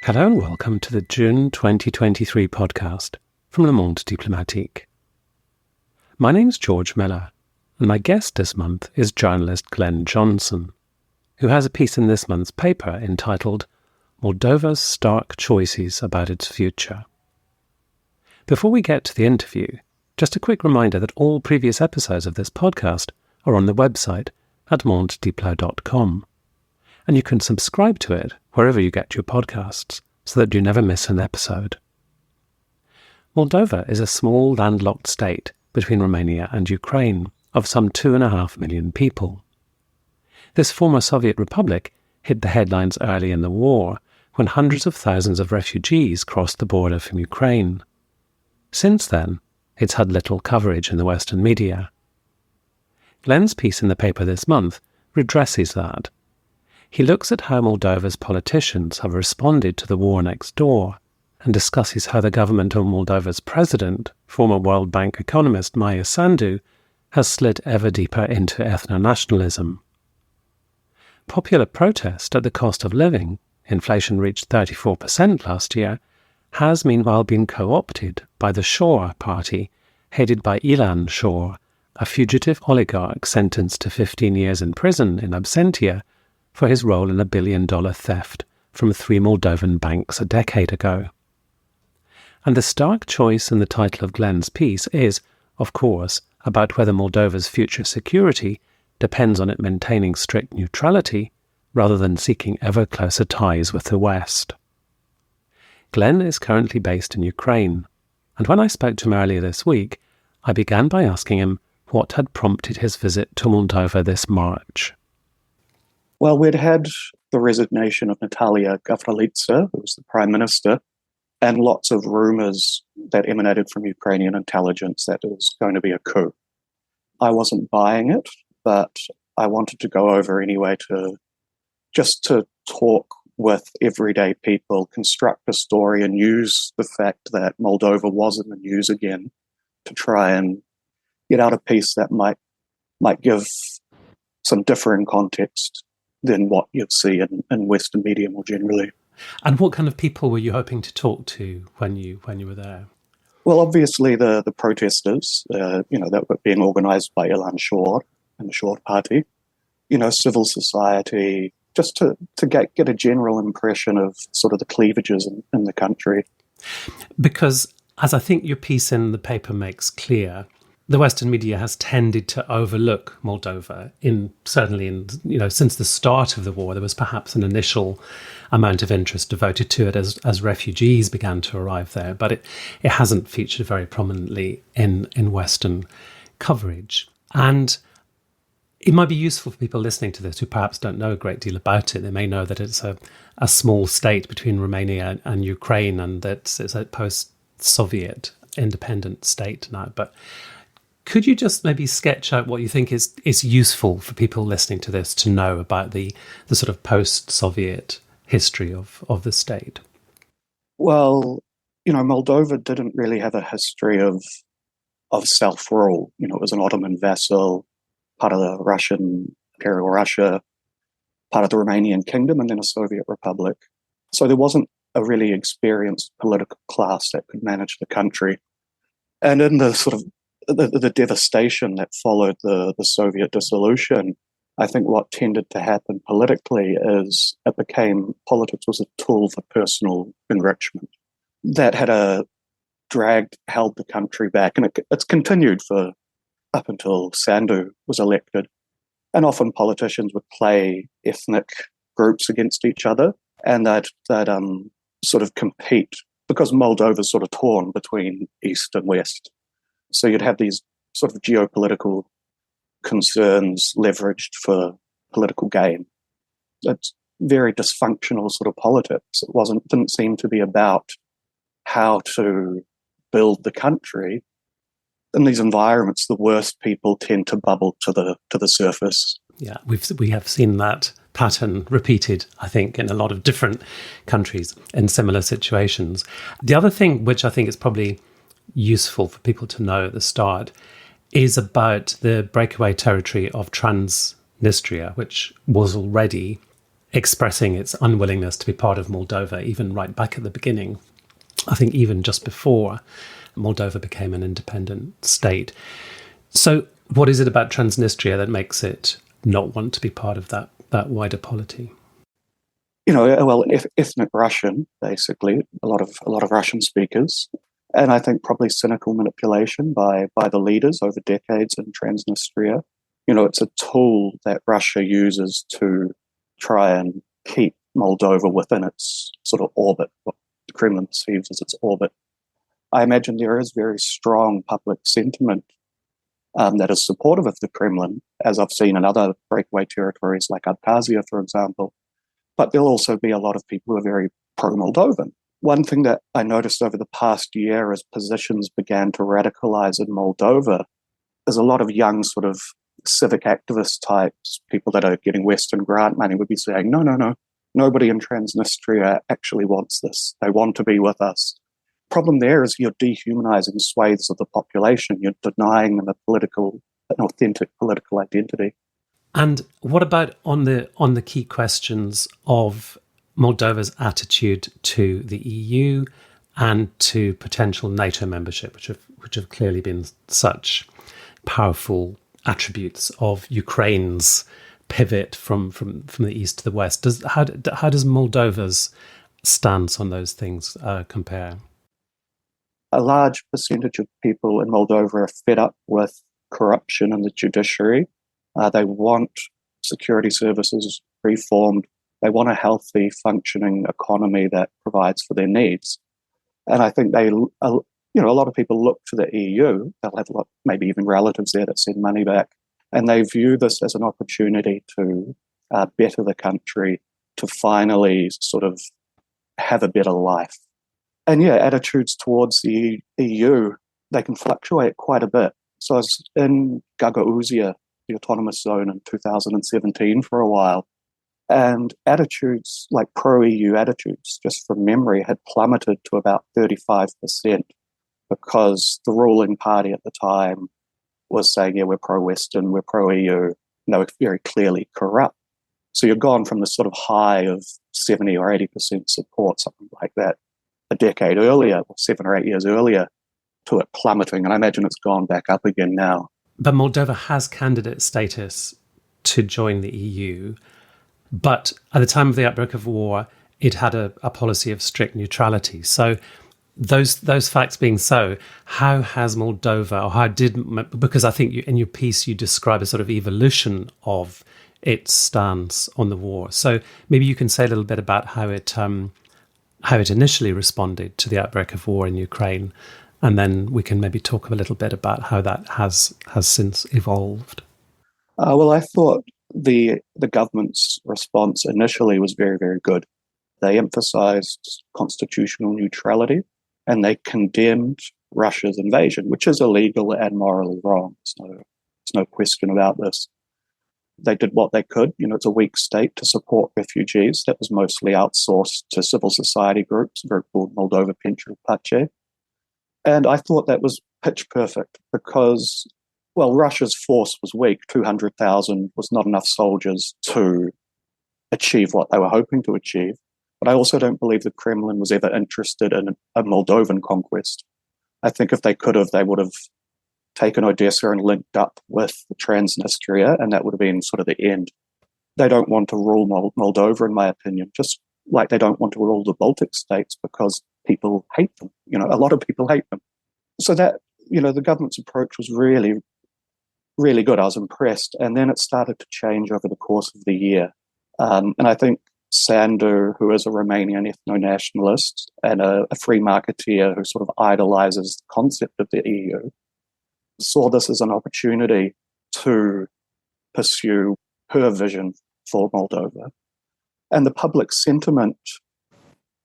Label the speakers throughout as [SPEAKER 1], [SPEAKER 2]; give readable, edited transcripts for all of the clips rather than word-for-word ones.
[SPEAKER 1] Hello and welcome to the June 2023 podcast from Monde, diplomatique. My name's George Miller, and my guest this month is journalist Glen Johnson, who has a piece in this month's paper entitled Moldova's Stark Choices About Its Future. Before we get to the interview, just a quick reminder that all previous episodes of this podcast are on the website at mondediplo.com, and you can subscribe to it wherever you get your podcasts so that you never miss an episode. Moldova is a small landlocked state between Romania and Ukraine of some 2.5 million people. This former Soviet republic hit the headlines early in the war when hundreds of thousands of refugees crossed the border from Ukraine. Since then, it's had little coverage in the Western media. Glen's piece in the paper this month redresses that. He looks at how Moldova's politicians have responded to the war next door and discusses how the government of Moldova's president, former World Bank economist Maia Sandu, has slid ever deeper into ethnonationalism. Popular protest at the cost of living, inflation reached 34% last year, has meanwhile been co-opted by the Shore party, headed by Ilan Shore, a fugitive oligarch sentenced to 15 years in prison in absentia for his role in a $1 billion theft from 3 Moldovan banks a decade ago. And the stark choice in the title of Glen's piece is, of course, about whether Moldova's future security depends on it maintaining strict neutrality rather than seeking ever closer ties with the West. Glen is currently based in Ukraine, and when I spoke to him earlier this week, I began by asking him what had prompted his visit to Moldova this March.
[SPEAKER 2] Well, we'd had the resignation of Natalia Gavrilitsa, who was the Prime Minister, and lots of rumours that emanated from Ukrainian intelligence that there was going to be a coup. I wasn't buying it, but I wanted to go over anyway to talk with everyday people, construct a story and use the fact that Moldova was in the news again to try and get out a piece that might give some differing context than what you'd see in Western media more generally.
[SPEAKER 1] And what kind of people were you hoping to talk to when you were there?
[SPEAKER 2] Well, obviously the protesters, that were being organised by Ilan Shore and the Shore Party, civil society, just to get a general impression of sort of the cleavages in the country. Because,
[SPEAKER 1] as I think your piece in the paper makes clear, the Western media has tended to overlook Moldova since the start of the war. There was perhaps an initial amount of interest devoted to it as refugees began to arrive there, but it hasn't featured very prominently in Western coverage. And it might be useful for people listening to this who perhaps don't know a great deal about it. They may know that it's a small state between Romania and Ukraine, and that it's a post-Soviet independent state now. But could you just maybe sketch out what you think is useful for people listening to this to know about the sort of post-Soviet history of the state?
[SPEAKER 2] Well, Moldova didn't really have a history of self-rule. It was an Ottoman vassal, part of the Russian Imperial Russia, part of the Romanian Kingdom, and then a Soviet republic. So there wasn't a really experienced political class that could manage the country. And in the sort of the devastation that followed the Soviet dissolution, I think what tended to happen politically is politics was a tool for personal enrichment that had held the country back. And it's continued up until Sandu was elected. And often politicians would play ethnic groups against each other, and they'd sort of compete, because Moldova's sort of torn between East and West. So you'd have these sort of geopolitical concerns leveraged for political gain. It's very dysfunctional sort of politics. Didn't seem to be about how to build the country. In these environments, the worst people tend to bubble to the surface.
[SPEAKER 1] Yeah, we have seen that pattern repeated, I think, in a lot of different countries in similar situations. The other thing, which I think is probably useful for people to know at the start, is about the breakaway territory of Transnistria Transnistria, which was already expressing its unwillingness to be part of Moldova, even right back at the beginning. I think even just before Moldova became an independent state. So what is it about Transnistria that makes it not want to be part of that wider polity?
[SPEAKER 2] Ethnic Russian, basically, a lot of Russian speakers, and I think probably cynical manipulation by the leaders over decades in Transnistria. It's a tool that Russia uses to try and keep Moldova within its sort of orbit, what the Kremlin perceives as its orbit. I imagine there is very strong public sentiment that is supportive of the Kremlin, as I've seen in other breakaway territories like Abkhazia, for example. But there'll also be a lot of people who are very pro-Moldovan. One thing that I noticed over the past year as positions began to radicalize in Moldova is a lot of young sort of civic activist types, people that are getting Western grant money, would be saying, no, nobody in Transnistria actually wants this. They want to be with us. Problem there is you're dehumanizing swathes of the population. You're denying them an authentic political identity.
[SPEAKER 1] And what about on the key questions of Moldova's attitude to the EU and to potential NATO membership, which have clearly been such powerful attributes of Ukraine's pivot from the east to the west? How does Moldova's stance on those things compare?
[SPEAKER 2] A large percentage of people in Moldova are fed up with corruption in the judiciary. They want security services reformed. They want a healthy, functioning economy that provides for their needs. And I think a lot of people look to the EU. They'll have maybe even relatives there that send money back. And they view this as an opportunity to better the country, to finally sort of have a better life. And attitudes towards the EU, they can fluctuate quite a bit. So I was in Gagauzia, the autonomous zone, in 2017 for a while. And attitudes, like pro-EU attitudes, just from memory, had plummeted to about 35% because the ruling party at the time was saying, we're pro-Western, we're pro-EU, and they were very clearly corrupt. So you've gone from this sort of high of 70 or 80% support, something like that, a decade earlier, or 7 or 8 years earlier, to it plummeting. And I imagine it's gone back up again now.
[SPEAKER 1] But Moldova has candidate status to join the EU. But at the time of the outbreak of war, it had a policy of strict neutrality. So those facts being so, how has Moldova, or how did, because I think in your piece you describe a sort of evolution of its stance on the war. So maybe you can say a little bit about how it initially responded to the outbreak of war in Ukraine, and then we can maybe talk a little bit about how that has since evolved.
[SPEAKER 2] Well, I thought the government's response initially was very, very good. They emphasized constitutional neutrality, and they condemned Russia's invasion, which is illegal and morally wrong. There's no question about this. They did what they could. It's a weak state to support refugees. That was mostly outsourced to civil society groups, a group called Moldova Pentru Pace. And I thought that was pitch perfect because, Russia's force was weak. 200,000 was not enough soldiers to achieve what they were hoping to achieve. But I also don't believe the Kremlin was ever interested in a Moldovan conquest. I think if they could have, they would have taken Odessa and linked up with Transnistria, and that would have been sort of the end. They don't want to rule Moldova, in my opinion, just like they don't want to rule the Baltic states because people hate them. A lot of people hate them. So that, the government's approach was really, really good. I was impressed. And then it started to change over the course of the year. And I think Sandu, who is a Romanian ethnonationalist and a free marketeer who sort of idolizes the concept of the EU, saw this as an opportunity to pursue her vision for Moldova. And the public sentiment,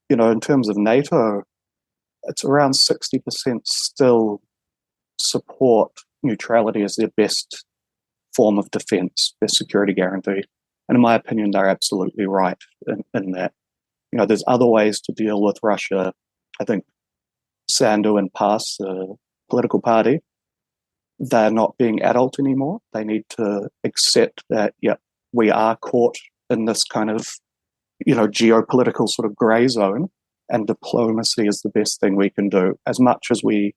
[SPEAKER 2] in terms of NATO, it's around 60% still support neutrality as their best form of defense, their security guarantee. And in my opinion, they're absolutely right in that. There's other ways to deal with Russia. I think Sandu and PAS, the political party, they're not being adult anymore. They need to accept that, we are caught in this kind of, geopolitical sort of grey zone, and diplomacy is the best thing we can do. As much as we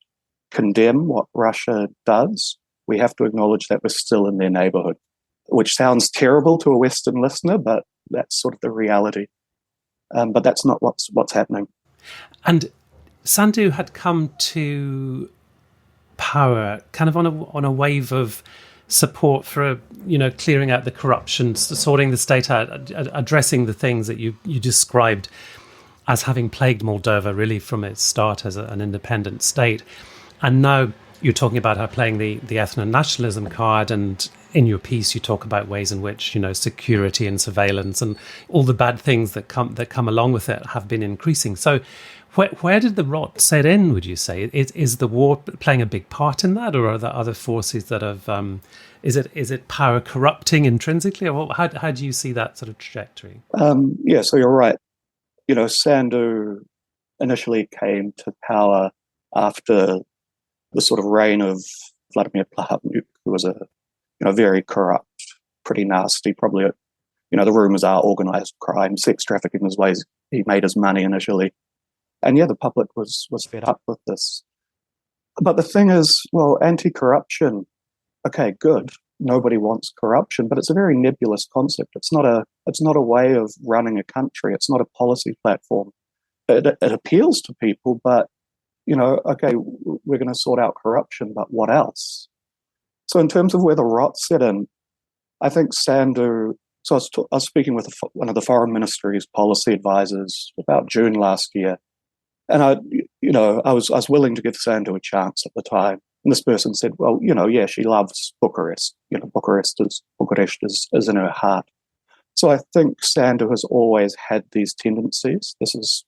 [SPEAKER 2] condemn what Russia does, we have to acknowledge that we're still in their neighbourhood, which sounds terrible to a Western listener, but that's sort of the reality. But that's not what's happening.
[SPEAKER 1] And Sandu had come to power kind of on a wave of support for, clearing out the corruption, sorting the state out, addressing the things that you described as having plagued Moldova really from its start as an independent state. And now you're talking about her playing the ethnonationalism card, and in your piece you talk about ways in which, security and surveillance and all the bad things that come along with it have been increasing. So where did the rot set in, would you say? Is the war playing a big part in that, or are there other forces that have... is it power corrupting intrinsically, or how do you see that sort of trajectory?
[SPEAKER 2] So you're right. Sandu initially came to power after the sort of reign of Vladimir Plahotniuc, who was a very corrupt, pretty nasty, probably, the rumours are organised crime, sex trafficking is ways he made his money initially. And the public was fed up with this. But the thing is, well, anti-corruption, okay, good. Nobody wants corruption, but it's a very nebulous concept. It's not a way of running a country. It's not a policy platform. It appeals to people, but okay, we're going to sort out corruption, but what else? So in terms of where the rot set in, I think Sandu... So I was speaking with one of the foreign ministry's policy advisors about June last year, and I was willing to give Sandu a chance at the time. And this person said, well, yeah, she loves Bucharest. Bucharest is in her heart. So I think Sandu has always had these tendencies. This is,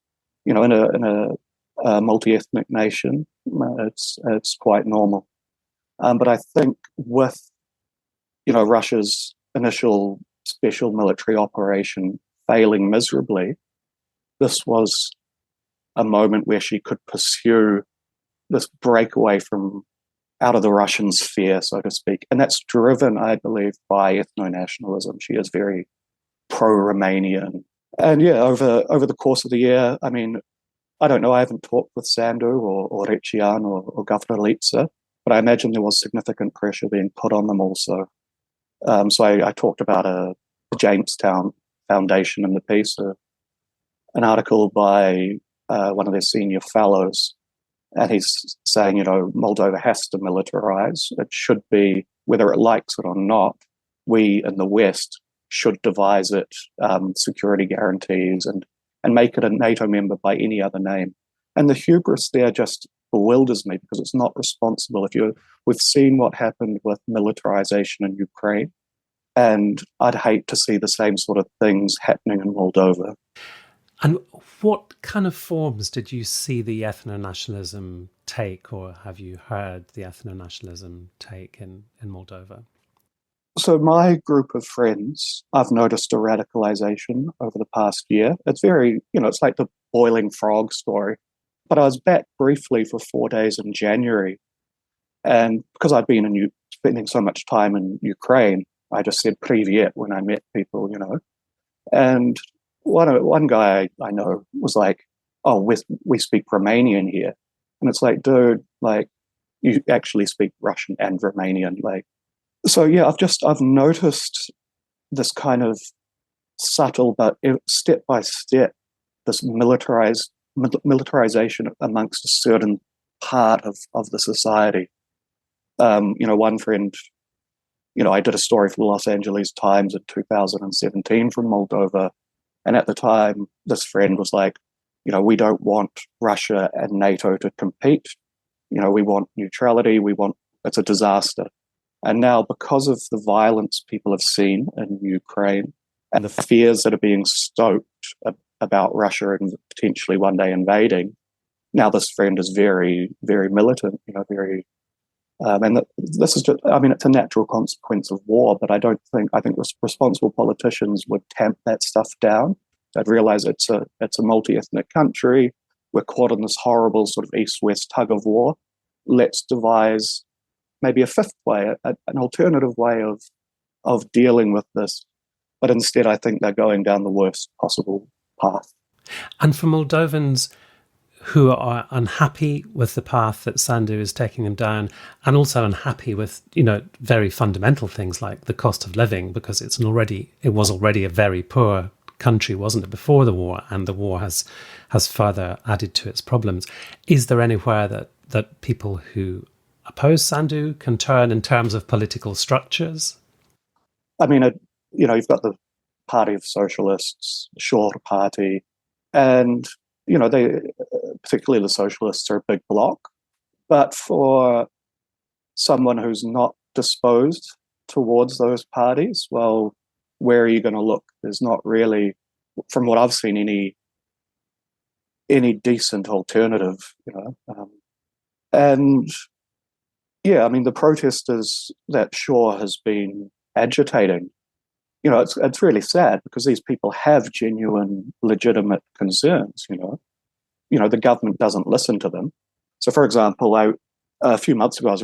[SPEAKER 2] in a multi-ethnic nation, it's quite normal. But I think with, Russia's initial special military operation failing miserably, this was a moment where she could pursue this breakaway from out of the Russian sphere, so to speak. And that's driven, I believe, by ethnonationalism. She is very pro-Romanian. And yeah, over the course of the year, I mean, I don't know, I haven't talked with Sandu or Recian or Governor Litsa, but I imagine there was significant pressure being put on them also. So I talked about the Jamestown Foundation in the piece, an article by one of their senior fellows, and he's saying, Moldova has to militarize. It should be, whether it likes it or not, we in the West should devise it, security guarantees, and make it a NATO member by any other name. And the hubris there just bewilders me, because it's not responsible. We've seen what happened with militarization in Ukraine, and I'd hate to see the same sort of things happening in Moldova.
[SPEAKER 1] And what kind of forms did you see the ethno-nationalism take, or have you heard the ethno-nationalism take in Moldova?
[SPEAKER 2] So my group of friends, I've noticed a radicalization over the past year. It's very, it's like the boiling frog story. But I was back briefly for 4 days in January. And because I'd been spending so much time in Ukraine, I just said "Privyet" when I met people, And one guy I know was like, "Oh, we speak Romanian here," and it's like, dude, like, you actually speak Russian and Romanian, like. So yeah, I've noticed this kind of subtle, but step by step, this militarization amongst a certain part of the society. One friend, I did a story for the Los Angeles Times in 2017 from Moldova. And at the time, this friend was like, we don't want Russia and NATO to compete. We want neutrality. It's a disaster. And now, because of the violence people have seen in Ukraine and the fears that are being stoked about Russia and potentially one day invading, now this friend is very, very militant, very... and this is just, it's a natural consequence of war, but I think responsible politicians would tamp that stuff down. They'd realize it's a multi-ethnic country. We're caught in this horrible sort of east-west tug of war. Let's devise maybe a fifth way, an alternative way of dealing with this. But instead, I think they're going down the worst possible path.
[SPEAKER 1] And for Moldovans who are unhappy with the path that Sandu is taking them down, and also unhappy with, very fundamental things like the cost of living, because it was already a very poor country, wasn't it, before the war, and the war has further added to its problems. Is there anywhere that people who oppose Sandu can turn in terms of political structures?
[SPEAKER 2] I mean, you've got the Party of Socialists, Shore Party, and they, particularly the socialists, are a big bloc. But for someone who's not disposed towards those parties, well, where are you going to look? There's not really, from what I've seen, any decent alternative. And yeah, I mean, the protesters that Shore has been agitating, it's really sad, because these people have genuine, legitimate concerns. The government doesn't listen to them. So, for example, a few months ago, I was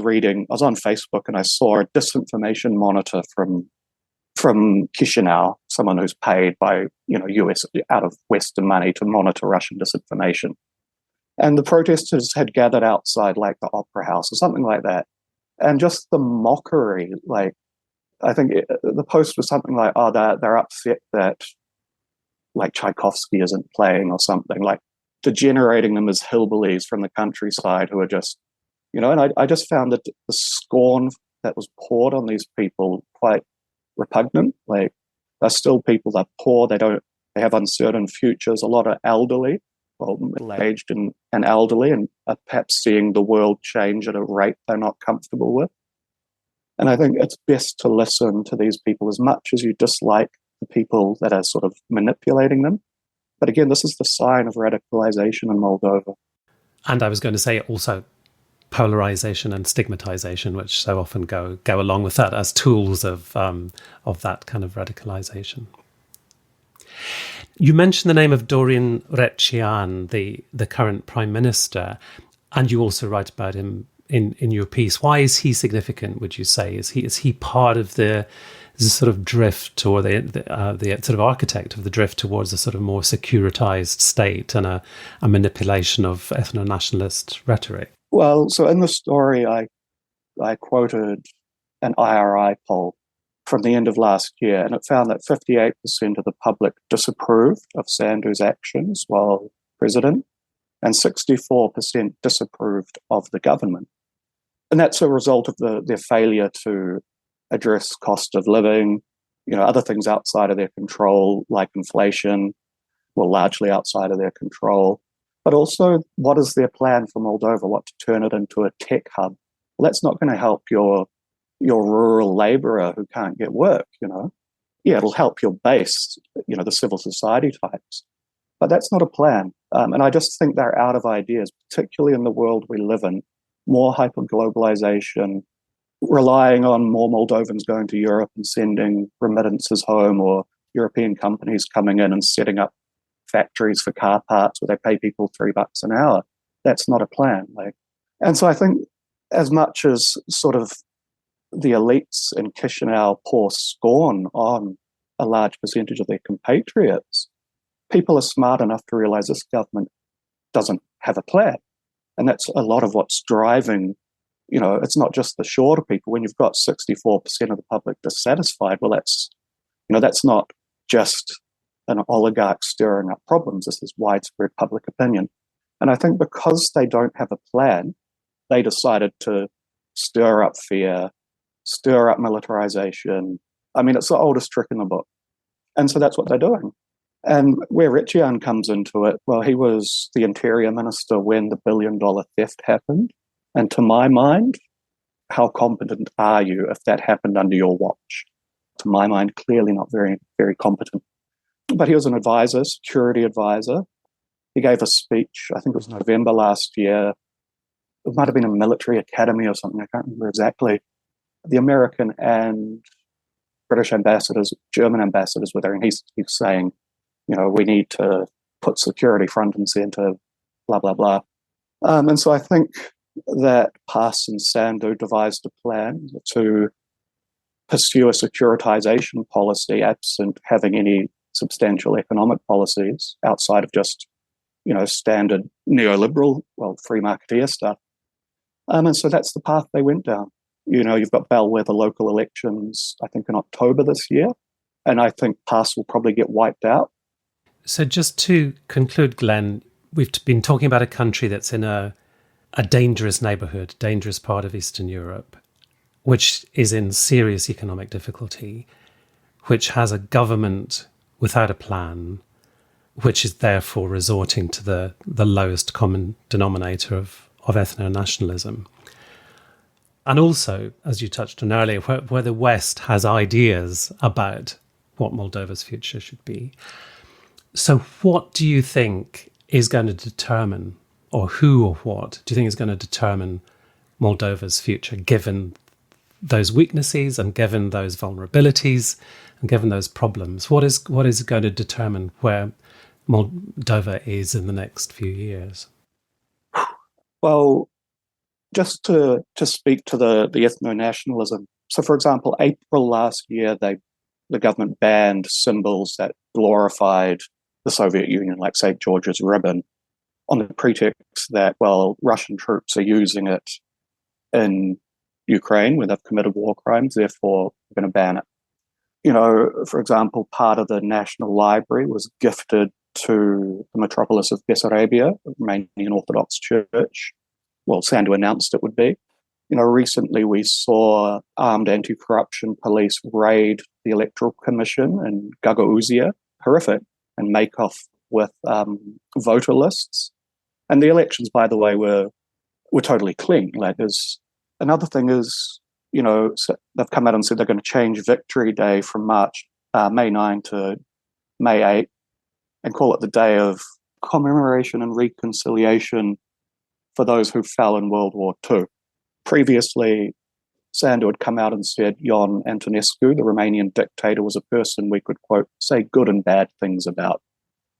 [SPEAKER 2] on Facebook, and I saw a disinformation monitor from Chisinau, someone who's paid by US out of Western money to monitor Russian disinformation. And the protesters had gathered outside like the Opera House or something like that, and just the mockery, like, I think the post was something like, "Oh, they're upset that like Tchaikovsky isn't playing," or something, like degenerating them as hillbillies from the countryside who are just, and I just found that the scorn that was poured on these people quite repugnant. Like, they're still people, they're poor, they have uncertain futures. A lot of elderly, middle-aged and elderly, and are perhaps seeing the world change at a rate they're not comfortable with. And I think it's best to listen to these people as much as you dislike the people that are sort of manipulating them. But again, this is the sign of radicalization in Moldova.
[SPEAKER 1] And I was going to say also polarization and stigmatization, which so often go along with that as tools of that kind of radicalization. You mentioned the name of Dorian Recian, the current prime minister, and you also write about him in your piece. Why is he significant, would you say? Is he part of the sort of drift, or the sort of architect of the drift towards a sort of more securitized state and a manipulation of ethno-nationalist rhetoric?
[SPEAKER 2] Well, so in the story, I quoted an IRI poll from the end of last year, and it found that 58% of the public disapproved of Sandu's actions while president, and 64% disapproved of the government. And that's a result of their failure to address cost of living, other things outside of their control, like inflation, largely outside of their control. But also, what is their plan for Moldova? What, to turn it into a tech hub? Well, that's not going to help your rural labourer who can't get work, Yeah, it'll help your base, the civil society types. But that's not a plan. And I just think they're out of ideas, particularly in the world we live in. More hyper-globalization, relying on more Moldovans going to Europe and sending remittances home, or European companies coming in and setting up factories for car parts where they pay people $3 an hour. That's not a plan. And so I think, as much as sort of the elites in Chisinau pour scorn on a large percentage of their compatriots, people are smart enough to realize this government doesn't have a plan. And that's a lot of what's driving, it's not just the shorter people. When you've got 64% of the public dissatisfied, well, that's not just an oligarch stirring up problems. This is widespread public opinion. And I think because they don't have a plan, they decided to stir up fear, stir up militarization. I mean, it's the oldest trick in the book. And so that's what they're doing. And where Recian comes into it, well, he was the interior minister when the $1 billion theft happened. And to my mind, how competent are you if that happened under your watch? To my mind, clearly not very, very competent. But he was an advisor, security advisor. He gave a speech, I think it was November last year. It might have been a military academy or something, I can't remember exactly. The American and British ambassadors, German ambassadors were there, and he's saying, we need to put security front and center, blah, blah, blah. And so I think that Pass and Sandu devised a plan to pursue a securitization policy absent having any substantial economic policies outside of just, standard neoliberal, free marketeer stuff. And so that's the path they went down. You've got bellwether local elections, I think, in October this year, and I think PAS will probably get wiped out.
[SPEAKER 1] So just to conclude, Glenn, we've been talking about a country that's in a dangerous neighbourhood, dangerous part of Eastern Europe, which is in serious economic difficulty, which has a government without a plan, which is therefore resorting to the lowest common denominator of ethnonationalism. And also, as you touched on earlier, where the West has ideas about what Moldova's future should be. So what do you think is going to determine, or who or what do you think is going to determine Moldova's future, given those weaknesses and given those vulnerabilities and given those problems? What is going to determine where Moldova is in the next few years?
[SPEAKER 2] Well, just to speak to the ethno-nationalism. So, for example, April last year, the government banned symbols that glorified the Soviet Union, like St. George's ribbon, on the pretext that, Russian troops are using it in Ukraine where they've committed war crimes, therefore we're going to ban it. For example, part of the National Library was gifted to the metropolis of Bessarabia, a Romanian Orthodox church. Well, Sandu announced it would be. Recently we saw armed anti-corruption police raid the Electoral Commission in Gagauzia, horrific, and make off with voter lists. And the elections, by the way, were totally clean. Another thing is, so they've come out and said they're going to change Victory Day from May 9 to May 8 and call it the day of commemoration and reconciliation for those who fell in World War II. Previously, Sandu had come out and said Ion Antonescu, the Romanian dictator, was a person we could, quote, say good and bad things about.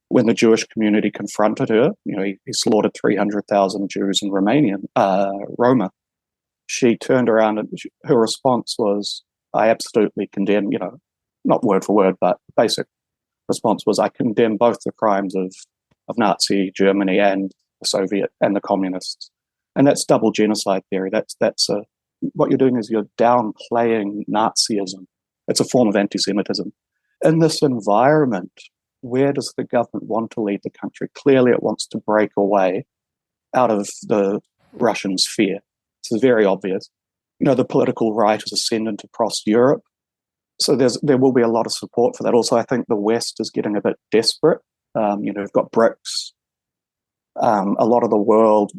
[SPEAKER 2] When the Jewish community confronted her, he slaughtered 300,000 Jews in Roma. She turned around and her response was, I absolutely condemn, not word for word, but basic response was, I condemn both the crimes of Nazi Germany and the Soviet and the communists. And that's double genocide theory. What you're doing is you're downplaying Nazism. It's a form of anti-Semitism. In this environment, where does the government want to lead the country? Clearly, it wants to break away out of the Russian sphere. This is very obvious. The political right is ascendant across Europe. So there will be a lot of support for that. Also, I think the West is getting a bit desperate. We've got BRICS. A lot of the world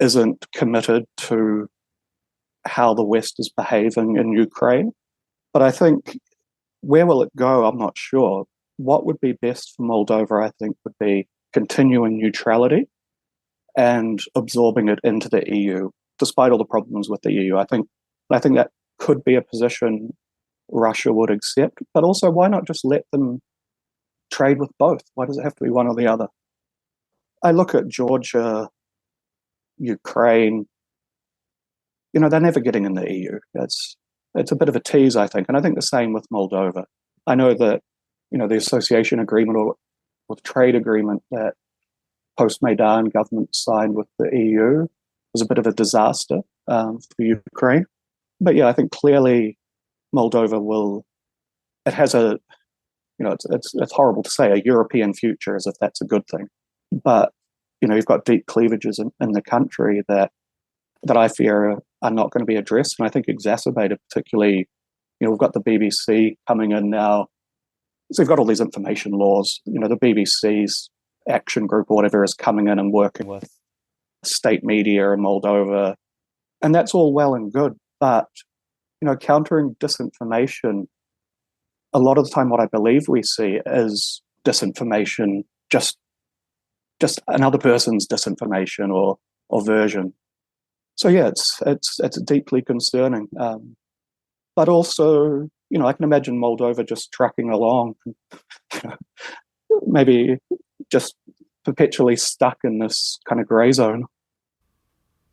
[SPEAKER 2] isn't committed to how the West is behaving in Ukraine. But I think, where will it go? I'm not sure. What would be best for Moldova, I think, would be continuing neutrality and absorbing it into the EU, despite all the problems with the EU. I think that could be a position Russia would accept. But also, why not just let them trade with both? Why does it have to be one or the other? I look at Georgia, Ukraine, they're never getting in the EU. It's a bit of a tease, I think. And I think the same with Moldova. I know that, the association agreement or the trade agreement that post-Maidan government signed with the EU was a bit of a disaster for Ukraine. But yeah, I think clearly Moldova it has it's horrible to say a European future as if that's a good thing. But, you've got deep cleavages in the country that I fear are not going to be addressed, and I think exacerbated, particularly, we've got the BBC coming in now. So you've got all these information laws. The BBC's action group or whatever is coming in and working with state media in Moldova. And that's all well and good. But, countering disinformation, a lot of the time what I believe we see is disinformation, just another person's disinformation or version. So yeah, it's deeply concerning. But also, I can imagine Moldova just trucking along, maybe just perpetually stuck in this kind of grey zone.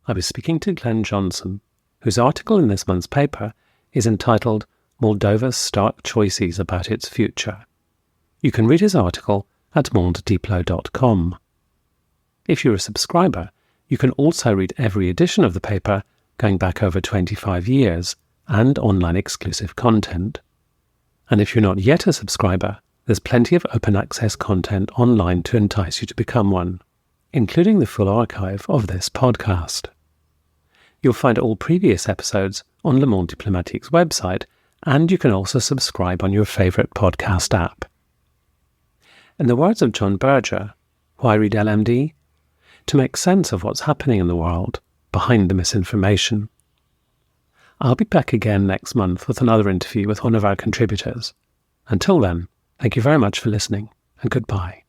[SPEAKER 1] I was speaking to Glen Johnson, whose article in this month's paper is entitled Moldova's Stark Choices About Its Future. You can read his article at mondediplo.com. If you're a subscriber, you can also read every edition of the paper going back over 25 years and online exclusive content. And if you're not yet a subscriber, there's plenty of open access content online to entice you to become one, including the full archive of this podcast. You'll find all previous episodes on Le Monde Diplomatique's website, and you can also subscribe on your favourite podcast app. In the words of John Berger, why read LMD? To make sense of what's happening in the world behind the misinformation. I'll be back again next month with another interview with one of our contributors. Until then, thank you very much for listening, and goodbye.